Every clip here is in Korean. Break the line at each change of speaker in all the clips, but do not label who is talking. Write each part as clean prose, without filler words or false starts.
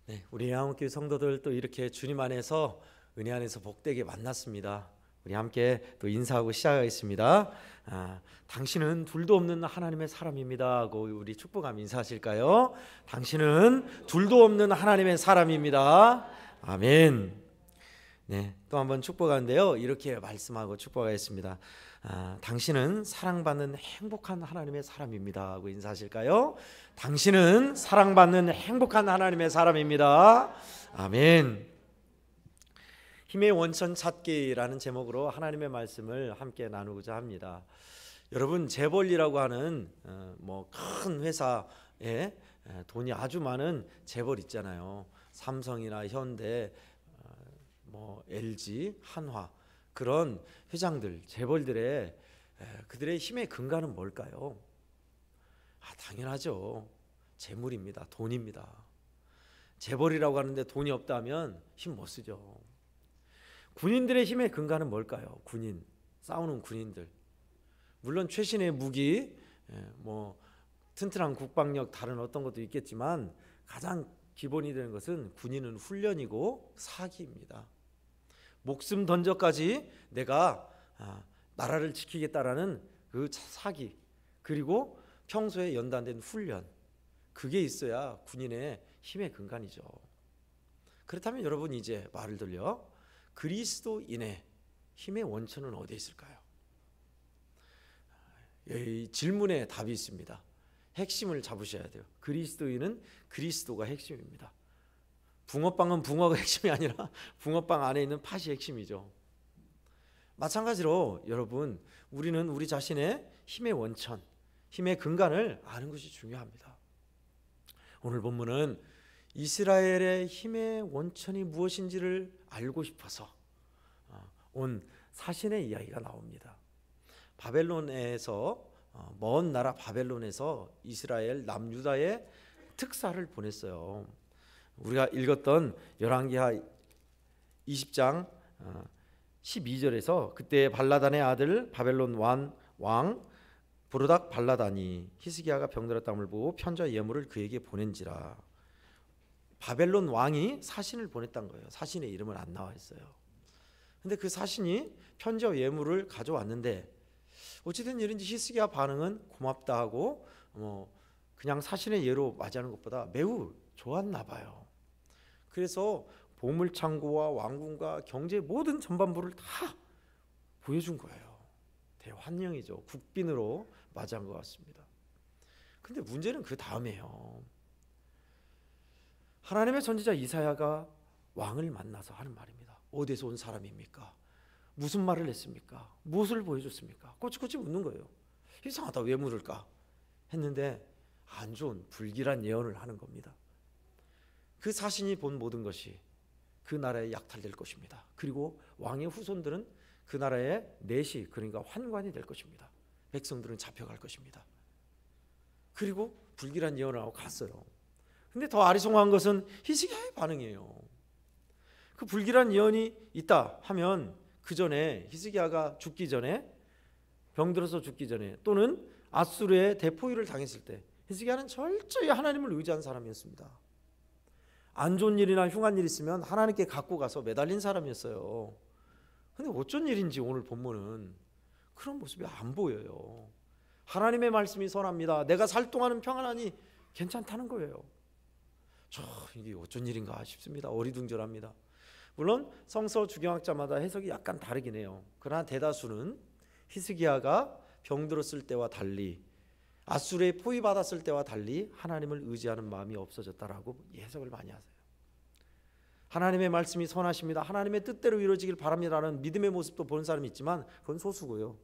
네, 우리 한국교회 성도들 또 이렇게 주님 안에서 은혜 안에서 복되게 만났습니다. 우리 함께 또 인사하고 시작하겠습니다. 당신은 둘도 없는 하나님의 사람입니다 하고 우리 축복하며 인사하실까요? 당신은 둘도 없는 하나님의 사람입니다. 아멘. 네, 또 한번 축복하는데요, 이렇게 말씀하고 축복하겠습니다. 당신은 사랑받는 행복한 하나님의 사람입니다 하고 인사하실까요? 당신은 사랑받는 행복한 하나님의 사람입니다. 아멘. 힘의 원천 찾기라는 제목으로 하나님의 말씀을 함께 나누고자 합니다. 여러분, 재벌이라고 하는 큰 회사에 돈이 아주 많은 재벌 있잖아요. 삼성이나 현대, LG, 한화, 그런 회장들, 재벌들의 그들의 힘의 근간은 뭘까요? 당연하죠. 재물입니다. 돈입니다. 재벌이라고 하는데 돈이 없다면 힘 못 쓰죠. 군인들의 힘의 근간은 뭘까요? 군인, 싸우는 군인들. 물론 최신의 무기, 튼튼한 국방력, 다른 어떤 것도 있겠지만 가장 기본이 되는 것은 군인은 훈련이고 사기입니다. 목숨 던져까지 내가 나라를 지키겠다라는 그 사기, 그리고 평소에 연단된 훈련, 그게 있어야 군인의 힘의 근간이죠. 그렇다면 여러분, 이제 말을 들려 그리스도인의 힘의 원천은 어디에 있을까요? 이 질문에 답이 있습니다. 핵심을 잡으셔야 돼요. 그리스도인은 그리스도가 핵심입니다. 붕어빵은 붕어가 핵심이 아니라 붕어빵 안에 있는 팥이 핵심이죠. 마찬가지로 여러분, 우리는 우리 자신의 힘의 원천, 힘의 근간을 아는 것이 중요합니다. 오늘 본문은 이스라엘의 힘의 원천이 무엇인지를 알고 싶어서 온 사신의 이야기가 나옵니다. 바벨론에서, 먼 나라 바벨론에서 이스라엘 남유다에 특사를 보냈어요. 우리가 읽었던 열왕기하 20장 12절에서 그때 발라단의 아들 바벨론 왕 부르닥 발라단이 히스기야가 병들었다함을 보고 편지와 예물을 그에게 보낸지라. 바벨론 왕이 사신을 보냈던 거예요. 사신의 이름은 안 나와 있어요. 근데 그 사신이 편지와 예물을 가져왔는데 어찌된 일인지 히스기야 반응은 고맙다 하고 그냥 사신의 예로 맞이하는 것보다 매우 좋았나 봐요. 그래서 보물창고와 왕궁과 경제 모든 전반부를 다 보여준 거예요. 대환영이죠. 국빈으로 맞이한 것 같습니다. 근데 문제는 그 다음이에요. 하나님의 선지자 이사야가 왕을 만나서 하는 말입니다. 어디서 온 사람입니까? 무슨 말을 했습니까? 무엇을 보여줬습니까? 꼬치꼬치 묻는 거예요. 이상하다, 왜 물을까 했는데 안 좋은 불길한 예언을 하는 겁니다. 그 사신이 본 모든 것이 그 나라에 약탈될 것입니다. 그리고 왕의 후손들은 그 나라의 내시, 그러니까 환관이 될 것입니다. 백성들은 잡혀갈 것입니다. 그리고 불길한 예언을 하고 갔어요. 근데 더 아리송한 것은 히스기야의 반응이에요. 그 불길한 예언이 있다 하면 그 전에 히스기야가 죽기 전에, 병들어서 죽기 전에, 또는 아수르의 대포위를 당했을 때 히스기야는 철저히 하나님을 의지한 사람이었습니다. 안 좋은 일이나 흉한 일 있으면 하나님께 갖고 가서 매달린 사람이었어요. 근데 어쩐 일인지 오늘 본문은 그런 모습이 안 보여요. 하나님의 말씀이 선합니다. 내가 살 동안은 평안하니 괜찮다는 거예요. 이게 어쩐 일인가 싶습니다. 어리둥절합니다. 물론 성서 주경학자마다 해석이 약간 다르긴 해요. 그러나 대다수는 히스기야가 병들었을 때와 달리, 아수르에 포위받았을 때와 달리 하나님을 의지하는 마음이 없어졌다라고 해석을 많이 하세요. 하나님의 말씀이 선하십니다. 하나님의 뜻대로 이루어지길 바랍니다라는 믿음의 모습도 보는 사람이 있지만 그건 소수고요.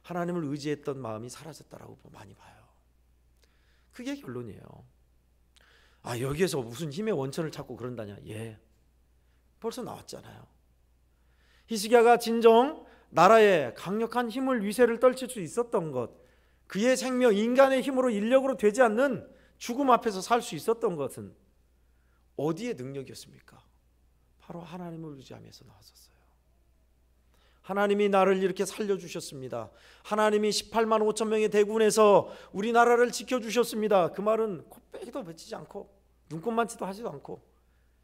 하나님을 의지했던 마음이 사라졌다라고 많이 봐요. 그게 결론이에요. 여기에서 무슨 힘의 원천을 찾고 그런다냐? 벌써 나왔잖아요. 히스기야가 진정 나라에 강력한 힘을, 위세를 떨칠 수 있었던 것, 그의 생명, 인간의 힘으로, 인력으로 되지 않는 죽음 앞에서 살 수 있었던 것은 어디의 능력이었습니까? 바로 하나님을 의지하면서 나왔었어요. 하나님이 나를 이렇게 살려주셨습니다. 하나님이 18만 5천 명의 대군에서 우리나라를 지켜주셨습니다. 그 말은 코빼기도 베치지 않고 눈꽃만치도 하지도 않고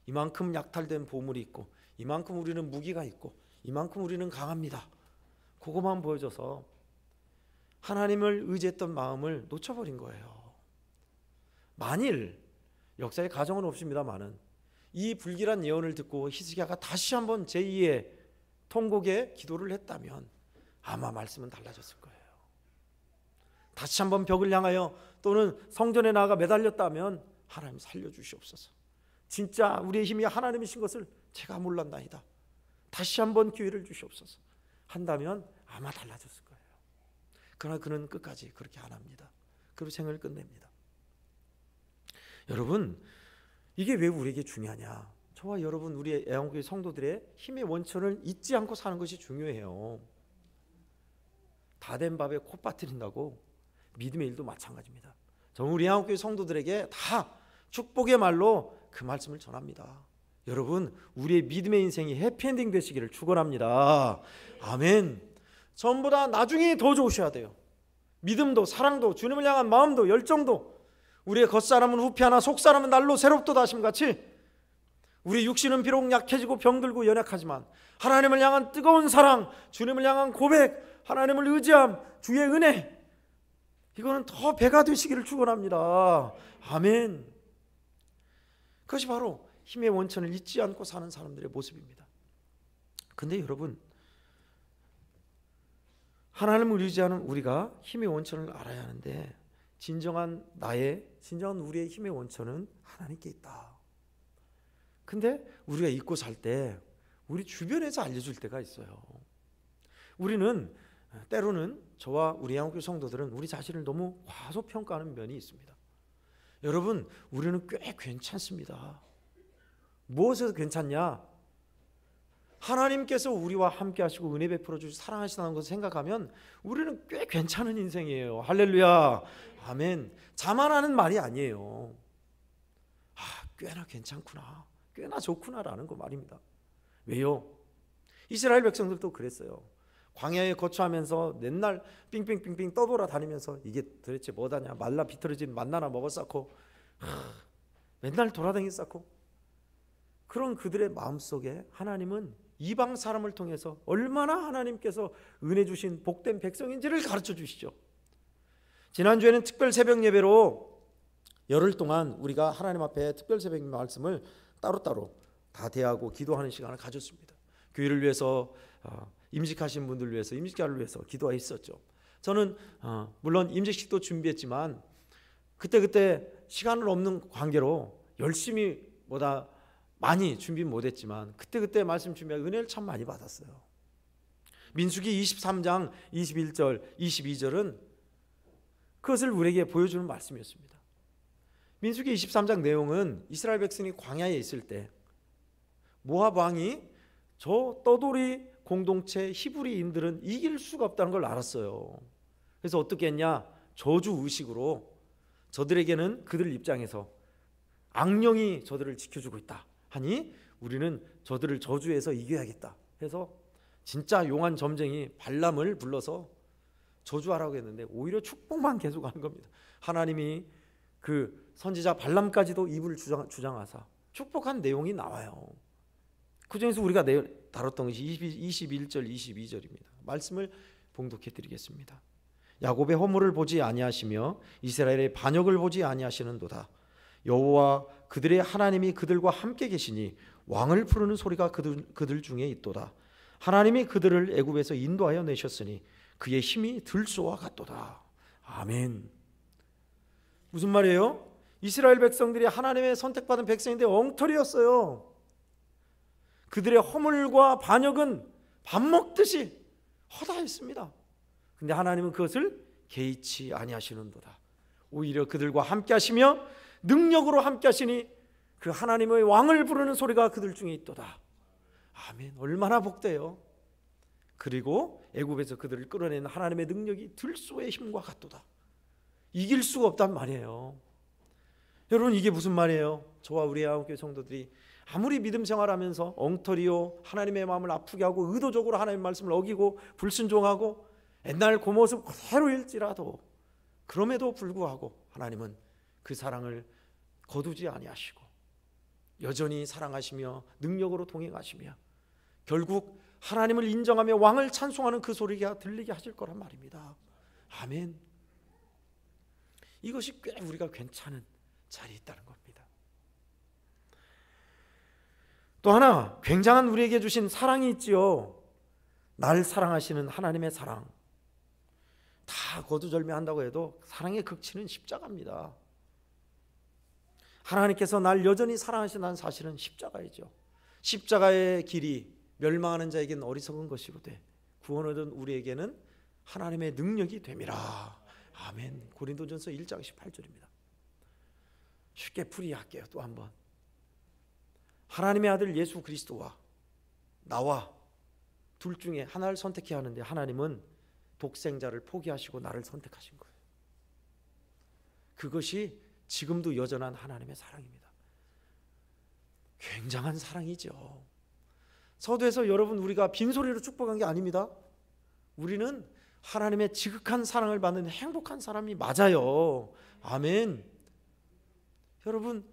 이만큼 약탈된 보물이 있고 이만큼 우리는 무기가 있고 이만큼 우리는 강합니다. 그것만 보여줘서 하나님을 의지했던 마음을 놓쳐버린 거예요. 만일 역사의 가정은 없습니다만은 이 불길한 예언을 듣고 히스기야가 다시 한번 제2의 통곡의 기도를 했다면 아마 말씀은 달라졌을 거예요. 다시 한번 벽을 향하여 또는 성전에 나아가 매달렸다면 하나님 살려주시옵소서. 진짜 우리의 힘이 하나님이신 것을 제가 몰랐나이다. 다시 한번 기회를 주시옵소서. 한다면 아마 달라졌을 거예요. 그러나 그는 끝까지 그렇게 안 합니다. 그리고 생을 끝냅니다. 여러분, 이게 왜 우리에게 중요하냐? 저와 여러분, 우리의 애원교회 성도들의 힘의 원천을 잊지 않고 사는 것이 중요해요. 다 된 밥에 코 빠뜨린다고 믿음의 일도 마찬가지입니다. 저는 우리 애원교회 성도들에게 다 축복의 말로 그 말씀을 전합니다. 여러분, 우리의 믿음의 인생이 해피엔딩 되시기를 축원합니다. 아멘. 전보다 나중에 더 좋으셔야 돼요. 믿음도 사랑도 주님을 향한 마음도 열정도 우리의 겉사람은 후피하나 속사람은 날로 새롭도다 하심같이 우리 육신은 비록 약해지고 병들고 연약하지만 하나님을 향한 뜨거운 사랑, 주님을 향한 고백, 하나님을 의지함, 주의 은혜, 이거는 더 배가 되시기를 축원합니다. 아멘. 그것이 바로 힘의 원천을 잊지 않고 사는 사람들의 모습입니다. 근데 여러분, 하나님을 의지하는 우리가 힘의 원천을 알아야 하는데 진정한 우리의 힘의 원천은 하나님께 있다. 근데 우리가 잊고 살 때 우리 주변에서 알려줄 때가 있어요. 우리는 때로는 저와 우리 한국교회 성도들은 우리 자신을 너무 과소평가하는 면이 있습니다. 여러분, 우리는 꽤 괜찮습니다. 무엇에서 괜찮냐? 하나님께서 우리와 함께 하시고 은혜 베풀어 주시고 사랑하시다는 것을 생각하면 우리는 꽤 괜찮은 인생이에요. 할렐루야. 아멘. 자만하는 말이 아니에요. 꽤나 괜찮구나, 꽤나 좋구나라는 거 말입니다. 왜요? 이스라엘 백성들도 그랬어요. 광야에 거주하면서 맨날 빙빙빙빙 떠돌아 다니면서 이게 도대체 뭐다냐, 말라 비틀어진 만나나 먹었었고 맨날 돌아다녔었고, 그런 그들의 마음속에 하나님은 이방 사람을 통해서 얼마나 하나님께서 은혜 주신 복된 백성인지를 가르쳐 주시죠. 지난주에는 특별 새벽 예배로 열흘 동안 우리가 하나님 앞에 특별 새벽 말씀을 따로따로 다 대하고 기도하는 시간을 가졌습니다. 교회를 위해서, 임직하신 분들을 위해서, 임직자를 위해서 기도했었죠. 저는 물론 임직식도 준비했지만 그때 시간을 없는 관계로 열심히 많이 준비 못했지만 그때 말씀 준비하고 은혜를 참 많이 받았어요. 민수기 23장 21절 22절은 그것을 우리에게 보여주는 말씀이었습니다. 민수기 23장 내용은 이스라엘 백성이 광야에 있을 때 모압 왕이 저 떠돌이 공동체 히브리인들은 이길 수가 없다는 걸 알았어요. 그래서 어떻게 했냐? 저주 의식으로 저들에게는 그들 입장에서 악령이 저들을 지켜주고 있다 하니 우리는 저들을 저주해서 이겨야겠다 해서 진짜 용한 점쟁이 발람을 불러서 저주하라고 했는데 오히려 축복만 계속하는 겁니다. 하나님이 그 선지자 발람까지도 입을 주장하사 축복한 내용이 나와요. 그 중에서 우리가 다뤘던 것이 21절 22절입니다. 말씀을 봉독해 드리겠습니다. 야곱의 허물을 보지 아니하시며 이스라엘의 반역을 보지 아니하시는도다. 여호와 그들의 하나님이 그들과 함께 계시니 왕을 부르는 소리가 그들 중에 있도다. 하나님이 그들을 애굽에서 인도하여 내셨으니 그의 힘이 들소와 같도다. 아멘. 무슨 말이에요? 이스라엘 백성들이 하나님의 선택받은 백성인데 엉터리였어요. 그들의 허물과 반역은 밥 먹듯이 허다했습니다. 근데 하나님은 그것을 개의치 아니하시는도다. 오히려 그들과 함께 하시며 능력으로 함께 하시니 그 하나님의 왕을 부르는 소리가 그들 중에 있도다. 아멘. 얼마나 복돼요. 그리고 애굽에서 그들을 끌어내는 하나님의 능력이 들소의 힘과 같도다. 이길 수가 없단 말이에요. 여러분, 이게 무슨 말이에요? 저와 우리 한국교회 성도들이 아무리 믿음 생활하면서 엉터리요 하나님의 마음을 아프게 하고 의도적으로 하나님의 말씀을 어기고 불순종하고 옛날 그 모습 그대로일지라도 그럼에도 불구하고 하나님은 그 사랑을 거두지 아니하시고 여전히 사랑하시며 능력으로 동행하시며 결국 하나님을 인정하며 왕을 찬송하는 그 소리가 들리게 하실 거란 말입니다. 아멘. 이것이 꽤 우리가 괜찮은 자리에 있다는 겁니다. 또 하나 굉장한 우리에게 주신 사랑이 있지요. 날 사랑하시는 하나님의 사랑. 다 거두절미한다고 해도 사랑의 극치는 십자가입니다. 하나님께서 날 여전히 사랑하신다는 사실은 십자가이죠. 십자가의 길이 멸망하는 자에게는 어리석은 것이로되 구원 얻은 우리에게는 하나님의 능력이 됨이라. 아멘. 고린도전서 1장 18절입니다. 쉽게 풀이할게요. 또 한번. 하나님의 아들 예수 그리스도와 나와 둘 중에 하나를 선택해야 하는데 하나님은 독생자를 포기하시고 나를 선택하신 거예요. 그것이 지금도 여전한 하나님의 사랑입니다. 굉장한 사랑이죠. 서두에서 여러분 우리가 빈소리로 축복한 게 아닙니다. 우리는 하나님의 지극한 사랑을 받는 행복한 사람이 맞아요. 아멘. 여러분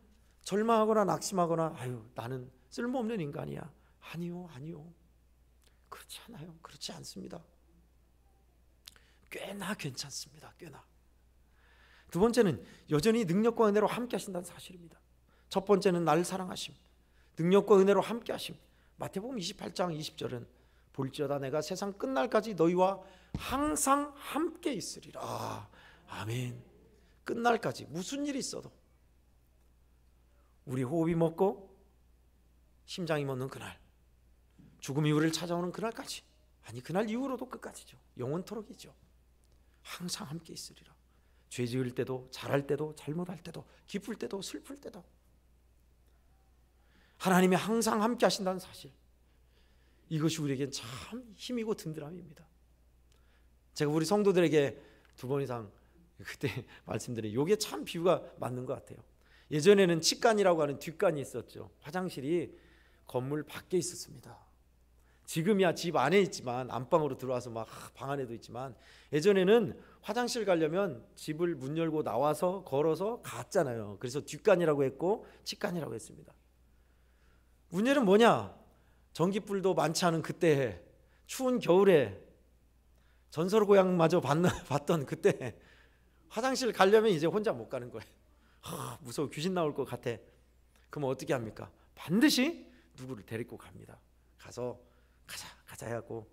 절망하거나 낙심하거나 아유 나는 쓸모없는 인간이야. 아니요. 그렇지 않아요. 그렇지 않습니다. 꽤나 괜찮습니다. 꽤나. 두 번째는 여전히 능력과 은혜로 함께 하신다는 사실입니다. 첫 번째는 나를 사랑하심, 능력과 은혜로 함께 하심. 마태복음 28장 20절은 볼지어다 내가 세상 끝날까지 너희와 항상 함께 있으리라. 아멘. 끝날까지 무슨 일이 있어도 우리 호흡이 멎고 심장이 멎는 그날, 죽음이 우리를 찾아오는 그날까지, 아니 그날 이후로도 끝까지죠. 영원토록이죠. 항상 함께 있으리라. 죄 지을 때도 잘할 때도 잘못할 때도 기쁠 때도 슬플 때도 하나님이 항상 함께 하신다는 사실, 이것이 우리에겐 참 힘이고 든든함입니다. 제가 우리 성도들에게 2번 이상 그때 말씀드린 이게 참 비유가 맞는 것 같아요. 예전에는 치간이라고 하는 뒷간이 있었죠. 화장실이 건물 밖에 있었습니다. 지금이야 집 안에 있지만 안방으로 들어와서 막 방 안에도 있지만 예전에는 화장실 가려면 집을 문 열고 나와서 걸어서 갔잖아요. 그래서 뒷간이라고 했고 치간이라고 했습니다. 문제는 뭐냐? 전기불도 많지 않은 그때 추운 겨울에 전설 고향마저 봤던 그때 화장실 가려면 이제 혼자 못 가는 거예요. 무서워 귀신 나올 것 같아. 그럼 어떻게 합니까? 반드시 누구를 데리고 갑니다. 가서 가자 하고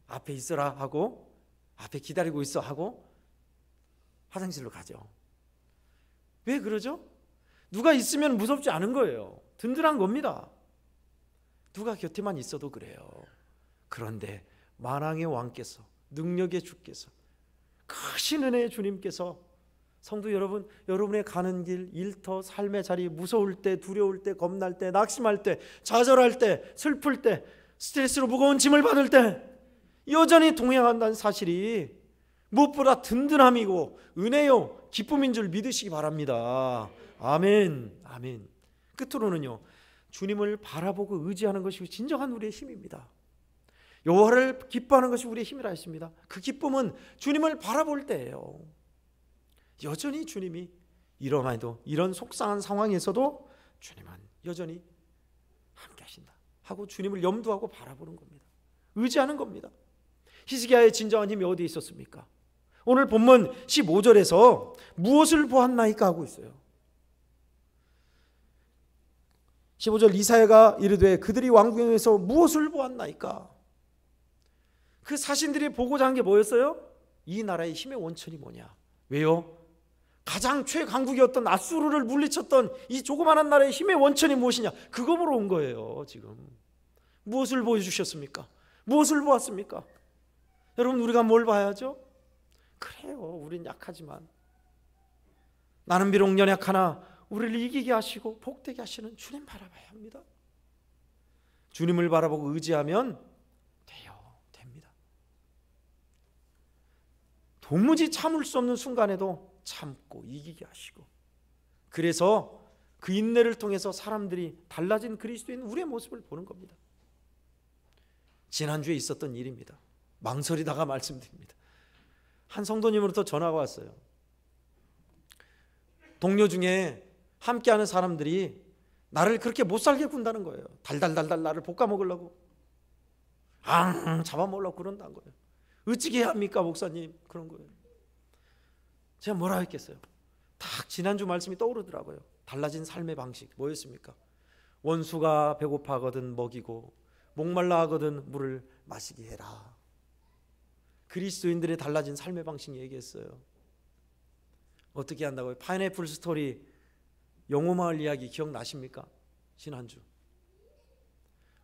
앞에 있어라 하고 앞에 기다리고 있어 하고 화장실로 가죠. 왜 그러죠? 누가 있으면 무섭지 않은 거예요. 든든한 겁니다. 누가 곁에만 있어도 그래요. 그런데 만왕의 왕께서, 능력의 주께서, 크신 은혜의 주님께서 성도 여러분, 여러분의 가는 길, 일터, 삶의 자리, 무서울 때, 두려울 때, 겁날 때, 낙심할 때, 좌절할 때, 슬플 때, 스트레스로 무거운 짐을 받을 때 여전히 동행한다는 사실이 무엇보다 든든함이고 은혜요 기쁨인 줄 믿으시기 바랍니다. 아멘. 아멘. 끝으로는요, 주님을 바라보고 의지하는 것이 진정한 우리의 힘입니다. 여호와를 기뻐하는 것이 우리의 힘이라 했습니다. 그 기쁨은 주님을 바라볼 때예요. 여전히 주님이 이러한도 이런 속상한 상황에서도 주님은 여전히 함께 하신다 하고 주님을 염두하고 바라보는 겁니다. 의지하는 겁니다. 히스기야의 진정한 힘이 어디에 있었습니까? 오늘 본문 15절에서 무엇을 보았나이까 하고 있어요. 15절 이사야가 이르되 그들이 왕궁에서 무엇을 보았나이까? 그 사신들이 보고자 한 게 뭐였어요? 이 나라의 힘의 원천이 뭐냐? 왜요? 가장 최강국이었던 아수르를 물리쳤던 이 조그마한 나라의 힘의 원천이 무엇이냐? 그거 보러 온 거예요. 지금 무엇을 보여주셨습니까? 무엇을 보았습니까? 여러분, 우리가 뭘 봐야죠? 그래요, 우린 약하지만 나는 비록 연약하나 우리를 이기게 하시고 복되게 하시는 주님 바라봐야 합니다. 주님을 바라보고 의지하면 됩니다. 도무지 참을 수 없는 순간에도 참고 이기게 하시고, 그래서 그 인내를 통해서 사람들이 달라진 그리스도인 우리의 모습을 보는 겁니다. 지난주에 있었던 일입니다. 망설이다가 말씀드립니다. 한 성도님으로부터 전화가 왔어요. 동료 중에 함께하는 사람들이 나를 그렇게 못 살게 군다는 거예요. 달달달달 나를 볶아 먹으려고, 잡아먹으려고 그런다는 거예요. 어찌게 해야 합니까 목사님? 그런 거예요. 제가 뭐라 했겠어요? 딱 지난주 말씀이 떠오르더라고요. 달라진 삶의 방식 뭐였습니까? 원수가 배고파하거든 먹이고 목말라 하거든 물을 마시게 해라. 그리스도인들의 달라진 삶의 방식 얘기했어요. 어떻게 한다고요? 파인애플 스토리 영호마을 이야기 기억나십니까? 지난주.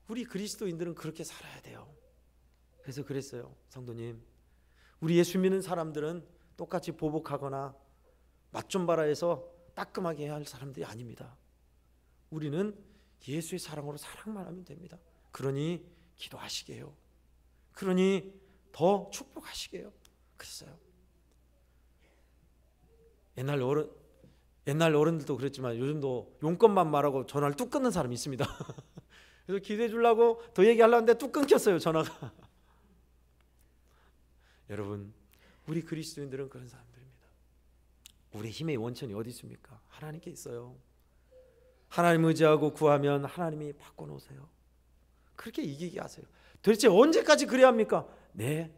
우리 그리스도인들은 그렇게 살아야 돼요. 그래서 그랬어요. 성도님, 우리 예수 믿는 사람들은 똑같이 보복하거나 맛 좀 봐라 해서 따끔하게 해야 할 사람들이 아닙니다. 우리는 예수의 사랑으로 사랑만 하면 됩니다. 그러니 기도하시게요. 그러니 더 축복하시게요. 그랬어요. 옛날 어른들도 그랬지만 요즘도 용건만 말하고 전화를 뚝 끊는 사람이 있습니다. 그래서 기도해 주려고 더 얘기하려는데 뚝 끊겼어요, 전화가. 여러분, 우리 그리스도인들은 그런 사람들입니다. 우리 힘의 원천이 어디 있습니까? 하나님께 있어요. 하나님 의지하고 구하면 하나님이 바꿔놓으세요. 그렇게 이기게 하세요. 도대체 언제까지 그래야 합니까? 네,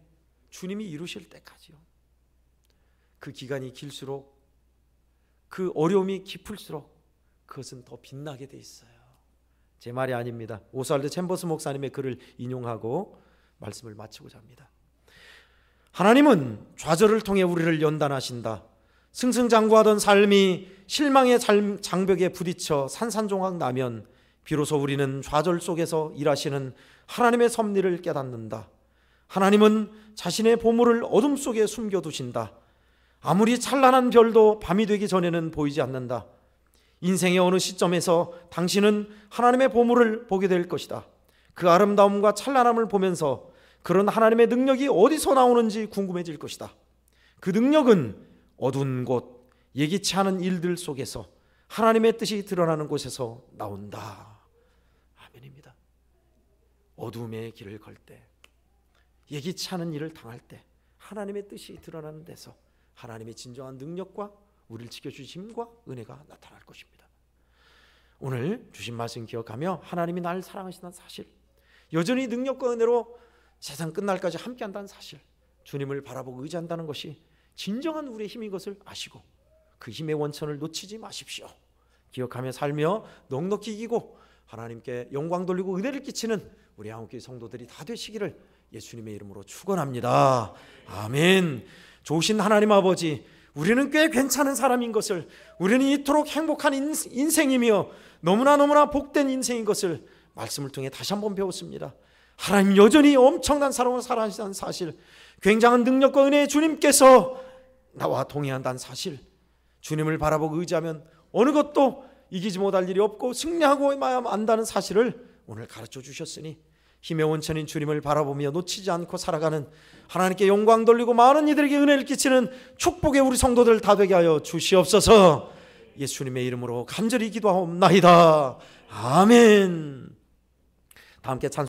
주님이 이루실 때까지요. 그 기간이 길수록, 그 어려움이 깊을수록 그것은 더 빛나게 돼 있어요. 제 말이 아닙니다. 오스왈드 챔버스 목사님의 글을 인용하고 말씀을 마치고자 합니다. 하나님은 좌절을 통해 우리를 연단하신다. 승승장구하던 삶이 실망의 장벽에 부딪혀 산산조각 나면 비로소 우리는 좌절 속에서 일하시는 하나님의 섭리를 깨닫는다. 하나님은 자신의 보물을 어둠 속에 숨겨두신다. 아무리 찬란한 별도 밤이 되기 전에는 보이지 않는다. 인생의 어느 시점에서 당신은 하나님의 보물을 보게 될 것이다. 그 아름다움과 찬란함을 보면서 그런 하나님의 능력이 어디서 나오는지 궁금해질 것이다. 그 능력은 어두운 곳, 예기치 않은 일들 속에서 하나님의 뜻이 드러나는 곳에서 나온다. 아멘입니다. 어두움의 길을 걸 때, 예기치 않은 일을 당할 때 하나님의 뜻이 드러나는 데서 하나님의 진정한 능력과 우리를 지켜주신 힘과 은혜가 나타날 것입니다. 오늘 주신 말씀 기억하며 하나님이 나를 사랑하신다는 사실, 여전히 능력과 은혜로 세상 끝날까지 함께한다는 사실, 주님을 바라보고 의지한다는 것이 진정한 우리의 힘인 것을 아시고 그 힘의 원천을 놓치지 마십시오. 기억하며 살며 넉넉히 이기고 하나님께 영광 돌리고 은혜를 끼치는 우리 한국교회 성도들이 다 되시기를 예수님의 이름으로 축원합니다. 아멘. 좋으신 하나님 아버지, 우리는 꽤 괜찮은 사람인 것을, 우리는 이토록 행복한 인생이며 너무나 복된 인생인 것을 말씀을 통해 다시 한번 배웠습니다. 하나님 여전히 엄청난 사랑으로 살아가시다는 사실, 굉장한 능력과 은혜의 주님께서 나와 동행한다는 사실, 주님을 바라보고 의지하면 어느 것도 이기지 못할 일이 없고 승리하고만 안다는 사실을 오늘 가르쳐 주셨으니 힘의 원천인 주님을 바라보며 놓치지 않고 살아가는, 하나님께 영광 돌리고 많은 이들에게 은혜를 끼치는 축복의 우리 성도들 다 되게 하여 주시옵소서. 예수님의 이름으로 간절히 기도하옵나이다. 아멘. 다 함께 찬송